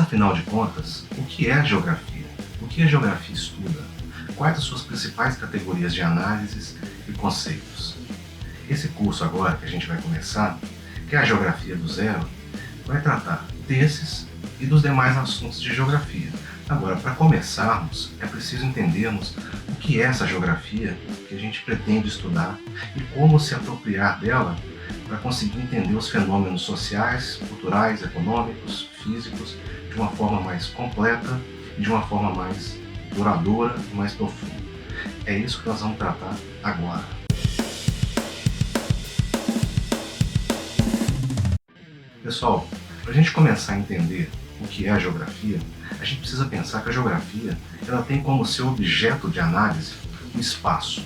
Mas afinal de contas, o que é a geografia? O que a geografia estuda? Quais as suas principais categorias de análises e conceitos? Esse curso agora que a gente vai começar, que é a Geografia do Zero, vai tratar desses e dos demais assuntos de geografia. Agora, para começarmos, é preciso entendermos o que é essa geografia que a gente pretende estudar e como se apropriar dela para conseguir entender os fenômenos sociais, culturais, econômicos, físicos de uma forma mais completa e de uma forma mais duradoura e mais profunda. É isso que nós vamos tratar agora. Pessoal, para a gente começar a entender o que é a geografia, a gente precisa pensar que a geografia ela tem como seu objeto de análise o espaço.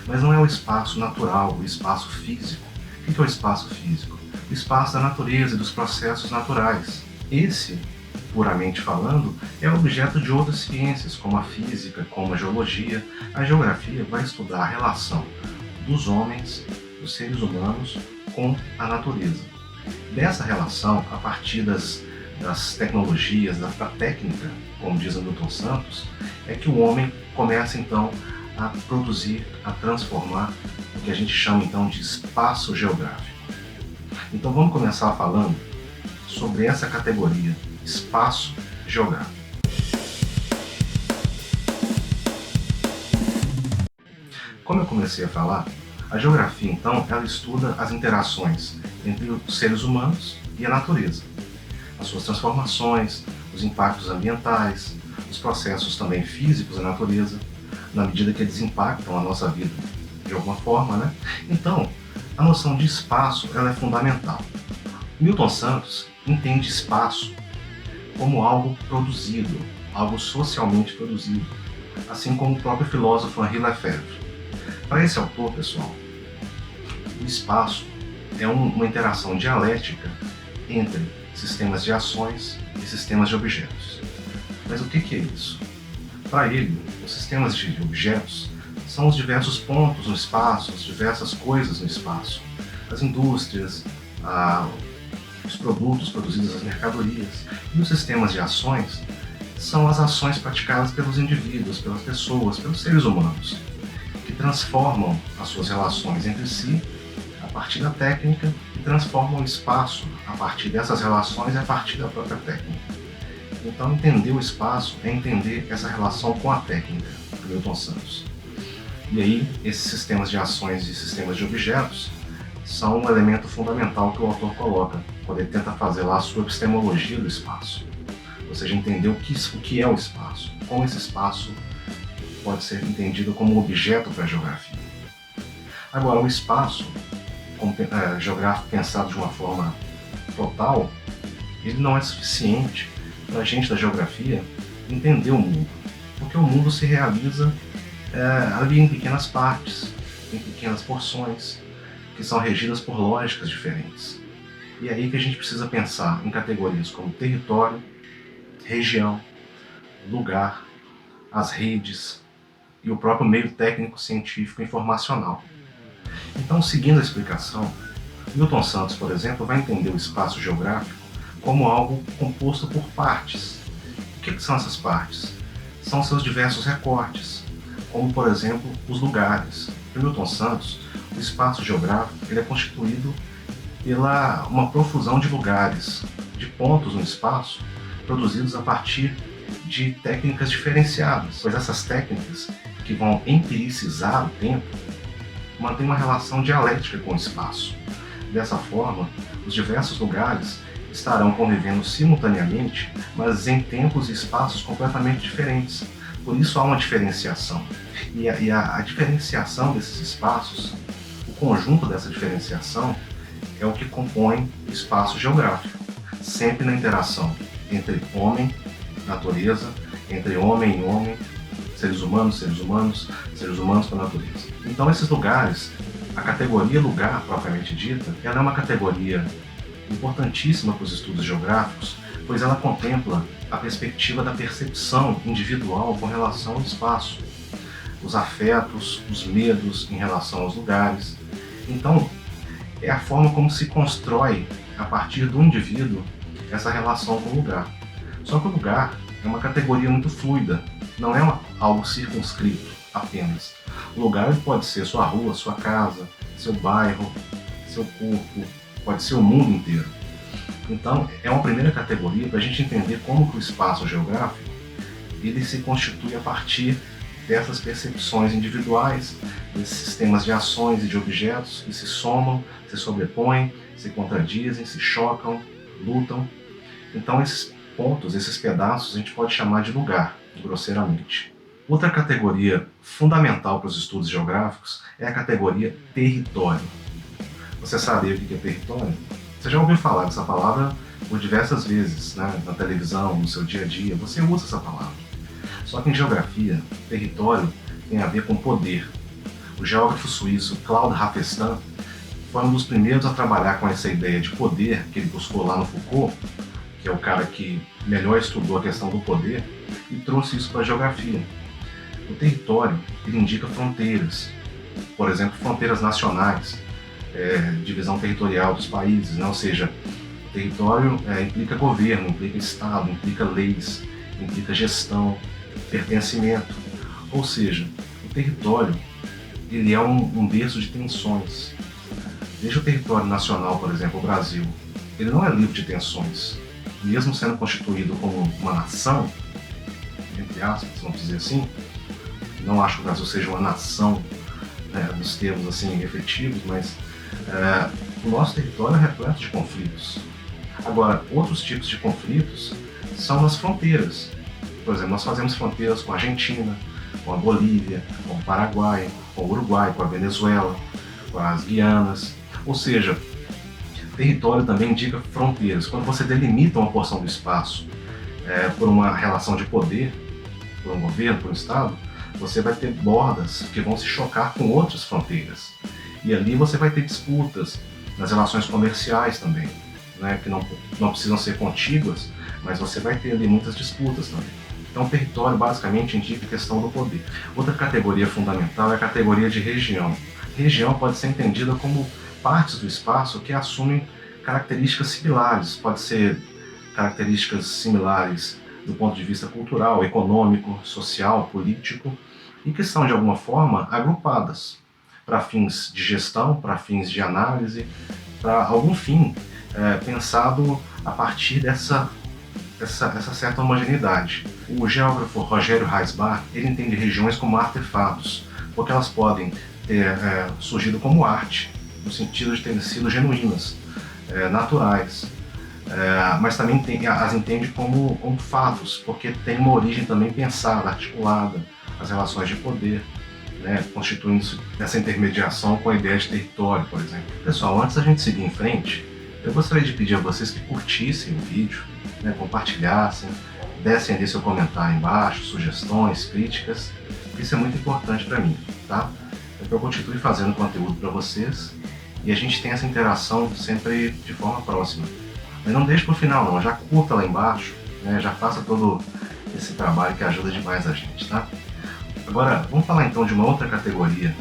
Mas não é o espaço natural, o espaço físico. O que é o espaço físico? O espaço da natureza e dos processos naturais. Esse, puramente falando, é objeto de outras ciências, como a física, como a geologia. A geografia vai estudar a relação dos homens, dos seres humanos, com a natureza. Dessa relação, a partir das tecnologias, da técnica, como diz Milton Santos, é que o homem começa então a produzir, a transformar o que a gente chama então de espaço geográfico. Então vamos começar falando sobre essa categoria, espaço geográfico. Como eu comecei a falar, a geografia então ela estuda as interações entre os seres humanos e a natureza, as suas transformações, os impactos ambientais, os processos também físicos da natureza, na medida que eles impactam a nossa vida de alguma forma, né? Então, a noção de espaço ela é fundamental. Milton Santos entende espaço como algo produzido, algo socialmente produzido, assim como o próprio filósofo Henri Lefebvre. Para esse autor, pessoal, o espaço é uma interação dialética entre sistemas de ações e sistemas de objetos. Mas o que é isso? Para ele, os sistemas de objetos são os diversos pontos no espaço, as diversas coisas no espaço, as indústrias, os produtos produzidos, as mercadorias. E os sistemas de ações são as ações praticadas pelos indivíduos, pelas pessoas, pelos seres humanos, que transformam as suas relações entre si a partir da técnica e transformam o espaço a partir dessas relações e a partir da própria técnica. Então, entender o espaço é entender essa relação com a técnica, do Milton Santos. E aí, esses sistemas de ações e sistemas de objetos são um elemento fundamental que o autor coloca quando ele tenta fazer lá a sua epistemologia do espaço. Ou seja, entender o que é o espaço, como esse espaço pode ser entendido como objeto para a geografia. Agora, o espaço geográfico pensado de uma forma total, ele não é suficiente para a gente da geografia entender o mundo, porque o mundo se realiza ali em pequenas partes, em pequenas porções, que são regidas por lógicas diferentes. E é aí que a gente precisa pensar em categorias como território, região, lugar, as redes e o próprio meio técnico, científico e informacional. Então, seguindo a explicação, Milton Santos, por exemplo, vai entender o espaço geográfico como algo composto por partes. O que são essas partes? São seus diversos recortes, como, por exemplo, os lugares. Para Milton Santos, o espaço geográfico ele é constituído pela uma profusão de lugares, de pontos no espaço, produzidos a partir de técnicas diferenciadas, pois essas técnicas, que vão empiricizar o tempo, mantêm uma relação dialética com o espaço. Dessa forma, os diversos lugares estarão convivendo simultaneamente, mas em tempos e espaços completamente diferentes. Por isso há uma diferenciação. E a diferenciação desses espaços, o conjunto dessa diferenciação, é o que compõe o espaço geográfico, sempre na interação entre homem, natureza, entre homem e homem, seres humanos com a natureza. Então esses lugares, a categoria lugar propriamente dita, ela é uma categoria importantíssima para os estudos geográficos, pois ela contempla a perspectiva da percepção individual com relação ao espaço, os afetos, os medos em relação aos lugares. Então, é a forma como se constrói, a partir do indivíduo, essa relação com o lugar. Só que o lugar é uma categoria muito fluida, não é algo circunscrito apenas. O lugar pode ser sua rua, sua casa, seu bairro, seu corpo, pode ser o mundo inteiro. Então, é uma primeira categoria para a gente entender como que o espaço geográfico ele se constitui a partir dessas percepções individuais, desses sistemas de ações e de objetos que se somam, se sobrepõem, se contradizem, se chocam, lutam. Então, esses pontos, esses pedaços, a gente pode chamar de lugar, grosseiramente. Outra categoria fundamental para os estudos geográficos é a categoria território. Você sabe o que é território? Você já ouviu falar dessa palavra por diversas vezes, né? Na televisão, no seu dia a dia, você usa essa palavra. Só que em geografia, território tem a ver com poder. O geógrafo suíço Claude Hafestad foi um dos primeiros a trabalhar com essa ideia de poder que ele buscou lá no Foucault, que é o cara que melhor estudou a questão do poder, e trouxe isso para a geografia. O território ele indica fronteiras, por exemplo, fronteiras nacionais, divisão territorial dos países, né? Ou seja, o território implica governo, implica Estado, implica leis, implica gestão, pertencimento. Ou seja, o território ele é um berço de tensões. Veja o território nacional, por exemplo, o Brasil. Ele não é livre de tensões. Mesmo sendo constituído como uma nação, entre aspas, vamos dizer assim, não acho que o Brasil seja uma nação, nos termos assim, efetivos, mas o nosso território é repleto de conflitos. Agora, outros tipos de conflitos são nas fronteiras. Por exemplo, nós fazemos fronteiras com a Argentina, com a Bolívia, com o Paraguai, com o Uruguai, com a Venezuela, com as Guianas. Ou seja, território também indica fronteiras. Quando você delimita uma porção do espaço por uma relação de poder, por um governo, por um Estado, você vai ter bordas que vão se chocar com outras fronteiras. E ali você vai ter disputas nas relações comerciais também, né, que não precisam ser contíguas, mas você vai ter ali muitas disputas também. Então, o território basicamente indica a questão do poder. Outra categoria fundamental é a categoria de região. Região pode ser entendida como partes do espaço que assumem características similares, pode ser características similares do ponto de vista cultural, econômico, social, político, e que são de alguma forma agrupadas para fins de gestão, para fins de análise, para algum fim pensado a partir dessa certa homogeneidade. O geógrafo Rogério Reisbach ele entende regiões como artefatos, porque elas podem ter surgido como arte, no sentido de terem sido genuínas, naturais, mas também as entende como fatos, porque tem uma origem também pensada, articulada, as relações de poder, né, constituindo essa intermediação com a ideia de território, por exemplo. Pessoal, antes da gente seguir em frente, eu gostaria de pedir a vocês que curtissem o vídeo, né, compartilhassem, dessem ali seu comentário embaixo, sugestões, críticas. Isso é muito importante para mim, tá? É que eu continue fazendo conteúdo para vocês e a gente tem essa interação sempre de forma próxima. Mas não deixe para o final não, já curta lá embaixo, né, já faça todo esse trabalho que ajuda demais a gente, tá? Agora, vamos falar então de uma outra categoria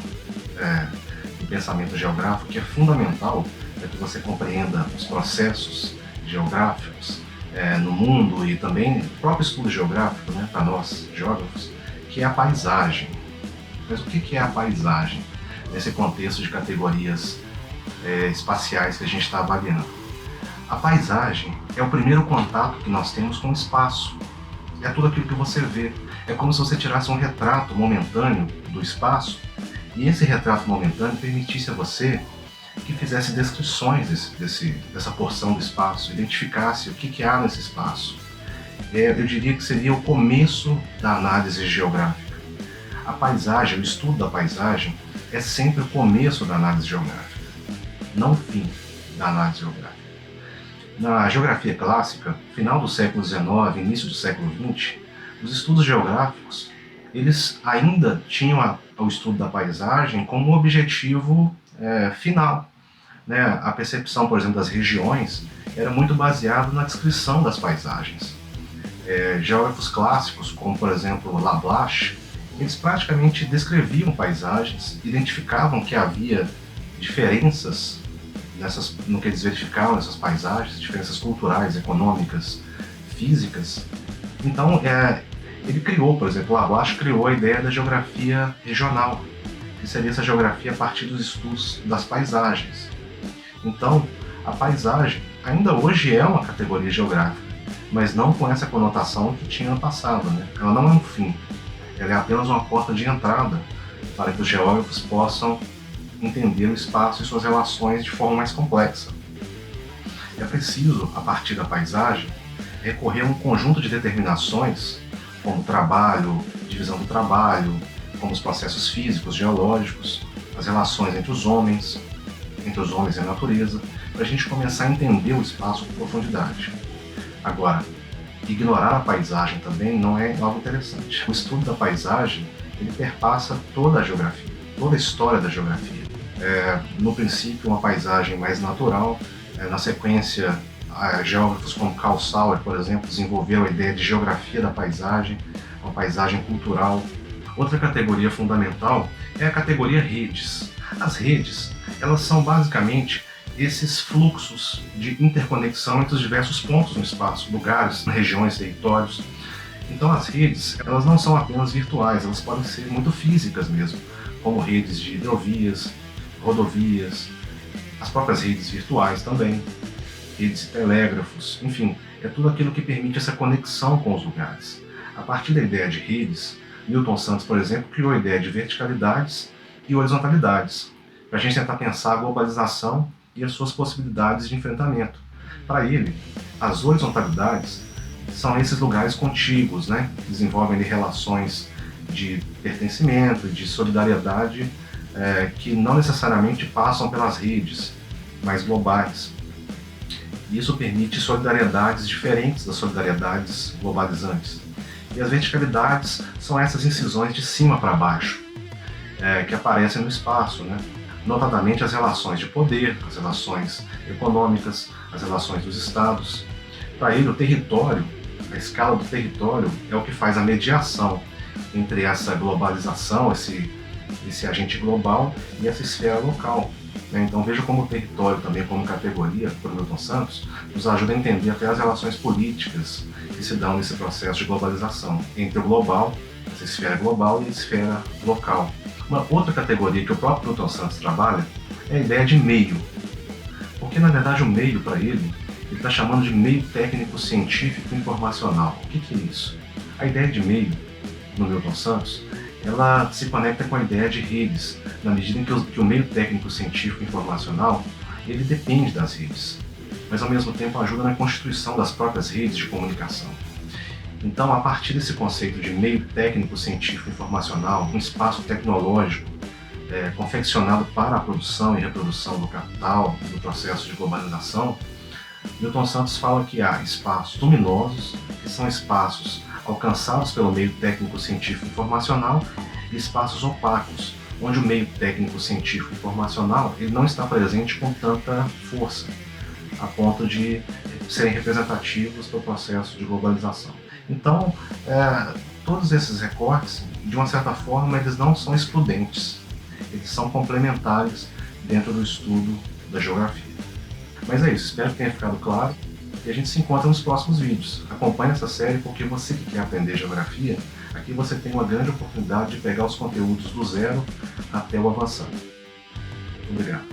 do pensamento geográfico que é fundamental para que você compreenda os processos geográficos no mundo e também o próprio estudo geográfico, né, para nós geógrafos, que é a paisagem. Mas o que é a paisagem nesse contexto de categorias espaciais que a gente está avaliando? A paisagem é o primeiro contato que nós temos com o espaço. É tudo aquilo que você vê. É como se você tirasse um retrato momentâneo do espaço e esse retrato momentâneo permitisse a você que fizesse descrições dessa porção do espaço, identificasse o que há nesse espaço. Eu diria que seria o começo da análise geográfica. A paisagem, o estudo da paisagem, é sempre o começo da análise geográfica, não o fim da análise geográfica. Na geografia clássica, final do século XIX, início do século XX, os estudos geográficos eles ainda tinham o estudo da paisagem como objetivo final. Né? A percepção, por exemplo, das regiões era muito baseada na descrição das paisagens. Geógrafos clássicos, como por exemplo Lablache, eles praticamente descreviam paisagens, identificavam que havia diferenças no que eles verificavam nessas paisagens, diferenças culturais, econômicas, físicas, Então, ele criou, por exemplo, Laplace criou a ideia da geografia regional, que seria essa geografia a partir dos estudos das paisagens. Então, a paisagem ainda hoje é uma categoria geográfica, mas não com essa conotação que tinha no passado, né? Ela não é um fim, ela é apenas uma porta de entrada para que os geógrafos possam entender o espaço e suas relações de forma mais complexa. É preciso, a partir da paisagem, recorrer a um conjunto de determinações, como trabalho, divisão do trabalho, como os processos físicos, geológicos, as relações entre os homens e a natureza, para a gente começar a entender o espaço com profundidade. Agora, ignorar a paisagem também não é algo interessante. O estudo da paisagem, ele perpassa toda a geografia, toda a história da geografia. No princípio, uma paisagem mais natural, na sequência, geógrafos como Carl Sauer, por exemplo, desenvolveram a ideia de geografia da paisagem, uma paisagem cultural. Outra categoria fundamental é a categoria redes. As redes, elas são basicamente esses fluxos de interconexão entre os diversos pontos no espaço, lugares, regiões, territórios. Então as redes, elas não são apenas virtuais, elas podem ser muito físicas mesmo, como redes de hidrovias, rodovias, as próprias redes virtuais também, redes de telégrafos, enfim, é tudo aquilo que permite essa conexão com os lugares. A partir da ideia de redes, Newton Santos, por exemplo, criou a ideia de verticalidades e horizontalidades, para a gente tentar pensar a globalização e as suas possibilidades de enfrentamento. Para ele, as horizontalidades são esses lugares contíguos, né? Que desenvolvem ali relações de pertencimento, de solidariedade, que não necessariamente passam pelas redes, mas globais. E isso permite solidariedades diferentes das solidariedades globalizantes. E as verticalidades são essas incisões de cima para baixo, que aparecem no espaço, né? Notadamente as relações de poder, as relações econômicas, as relações dos estados. Para ele, o território, a escala do território, é o que faz a mediação entre essa globalização, esse agente global e essa esfera local. Então veja como o território também como categoria, por Newton Santos, nos ajuda a entender até as relações políticas que se dão nesse processo de globalização, entre o global, essa esfera global e a esfera local. Uma outra categoria que o próprio Newton Santos trabalha é a ideia de meio, porque na verdade o meio para ele está chamando de meio técnico científico informacional. O que é isso? A ideia de meio, no Newton Santos, ela se conecta com a ideia de redes, na medida em que o meio técnico científico informacional ele depende das redes, mas ao mesmo tempo ajuda na constituição das próprias redes de comunicação. Então, a partir desse conceito de meio técnico científico informacional, um espaço tecnológico confeccionado para a produção e reprodução do capital, do processo de globalização, Newton Santos fala que há espaços luminosos, que são espaços alcançados pelo meio técnico científico informacional, e espaços opacos, onde o meio técnico científico informacional ele não está presente com tanta força, a ponto de serem representativos do processo de globalização. Então, todos esses recortes, de uma certa forma, eles não são excludentes, eles são complementares dentro do estudo da geografia. Mas é isso, espero que tenha ficado claro e a gente se encontra nos próximos vídeos. Acompanhe essa série porque você que quer aprender geografia, aqui você tem uma grande oportunidade de pegar os conteúdos do zero até o avançado. Muito obrigado.